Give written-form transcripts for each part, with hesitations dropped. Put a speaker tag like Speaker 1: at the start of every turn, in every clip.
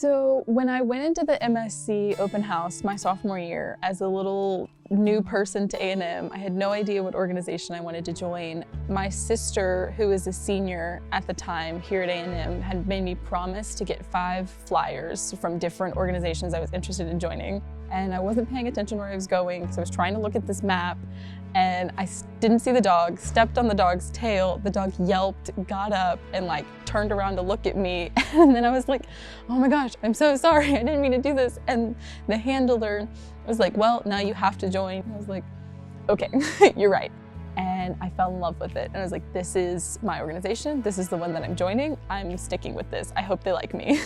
Speaker 1: So when I went into the MSC open house my sophomore year as a little new person to A&M, I had no idea what organization I wanted to join. My sister, who was a senior at the time here at A&M, had made me promise to get 5 flyers from different organizations I was interested in joining. And I wasn't paying attention where I was going, so I was trying to look at this map, and I didn't see the dog, stepped on the dog's tail, the dog yelped, got up, and like turned around to look at me. And then I was like, oh my gosh, I'm so sorry, I didn't mean to do this. And the handler was like, well, now you have to join. And I was like, okay, you're right. And I fell in love with it. And I was like, this is my organization, this is the one that I'm joining, I'm sticking with this, I hope they like me.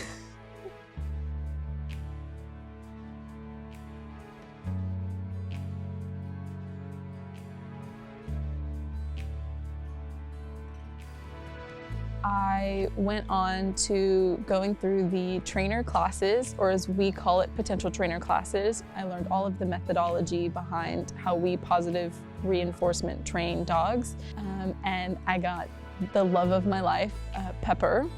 Speaker 1: I went on to going through the trainer classes, or as we call it, potential trainer classes. I learned all of the methodology behind how we positive reinforcement train dogs. And I got the love of my life, Pepper.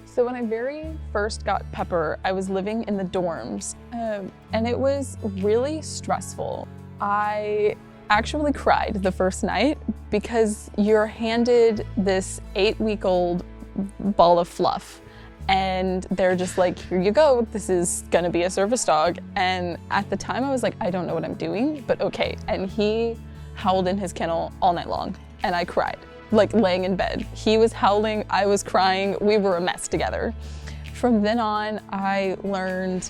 Speaker 1: So when I very first got Pepper, I was living in the dorms, and it was really stressful. I actually cried the first night because you're handed this 8-week-old ball of fluff, and they're just like, here you go, this is gonna be a service dog. And at the time I was like, I don't know what I'm doing, but okay. And he howled in his kennel all night long, and I cried, like laying in bed. He was howling, I was crying, we were a mess together. From then on, I learned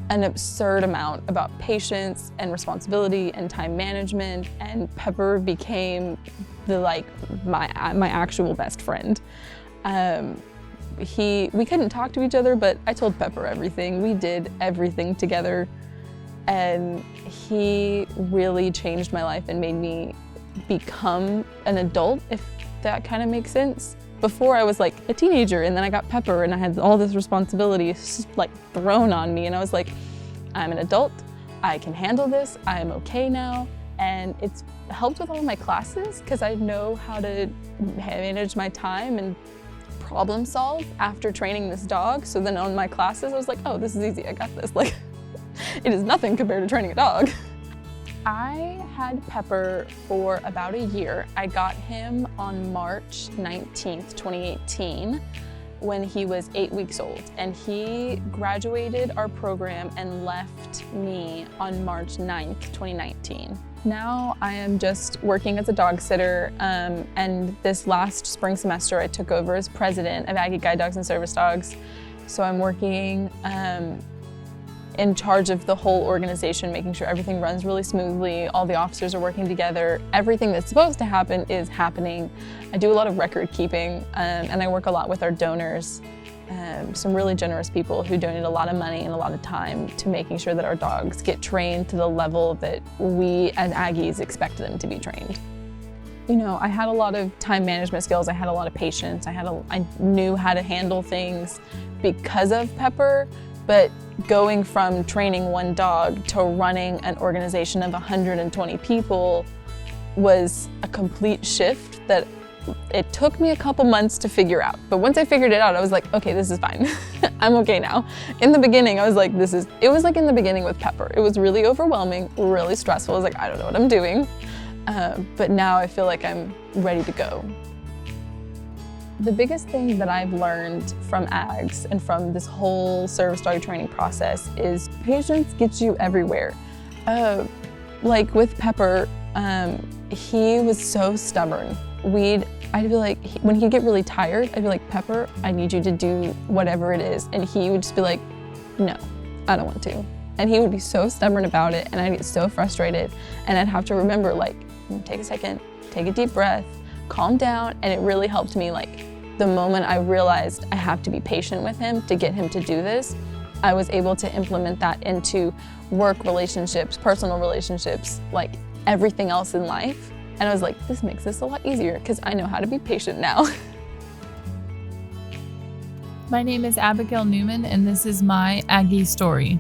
Speaker 1: an absurd amount about patience and responsibility and time management, and Pepper became my actual best friend. We couldn't talk to each other, but I told Pepper everything. We did everything together, and he really changed my life and made me become an adult, if that kind of makes sense. Before I was like a teenager, and then I got Pepper and I had all this responsibility like thrown on me, and I was like, I'm an adult, I can handle this, I'm okay now. And it's helped with all my classes because I know how to manage my time and problem solve after training this dog. So then on my classes I was like, oh, this is easy, I got this. Like, it is nothing compared to training a dog. I had Pepper for about a year. I got him on March 19th, 2018, when he was 8 weeks old. And he graduated our program and left me on March 9th, 2019. Now I am just working as a dog sitter, and this last spring semester I took over as president of Aggie Guide-Dogs and Service-Dogs. So I'm working in charge of the whole organization, making sure everything runs really smoothly, all the officers are working together, everything that's supposed to happen is happening. I do a lot of record keeping, and I work a lot with our donors, some really generous people who donate a lot of money and a lot of time to making sure that our dogs get trained to the level that we as Aggies expect them to be trained. You know, I had a lot of time management skills, I had a lot of patience, I knew how to handle things because of Pepper. But going from training one dog to running an organization of 120 people was a complete shift that it took me a couple months to figure out. But once I figured it out, I was like, okay, this is fine. I'm okay now. In the beginning, I was like, it was like in the beginning with Pepper. It was really overwhelming, really stressful. I was like, I don't know what I'm doing. But now I feel like I'm ready to go. The biggest thing that I've learned from AGS and from this whole service dog training process is patience gets you everywhere. Like with Pepper, he was so stubborn. I'd be like, when he'd get really tired, I'd be like, Pepper, I need you to do whatever it is. And he would just be like, no, I don't want to. And he would be so stubborn about it, and I'd get so frustrated. And I'd have to remember, like, take a second, take a deep breath, calm down. And it really helped me, like, the moment I realized I have to be patient with him to get him to do this, I was able to implement that into work relationships, personal relationships, like everything else in life. And I was like, this makes this a lot easier because I know how to be patient now.
Speaker 2: My name is Abigail Newman, and this is my Aggie Story.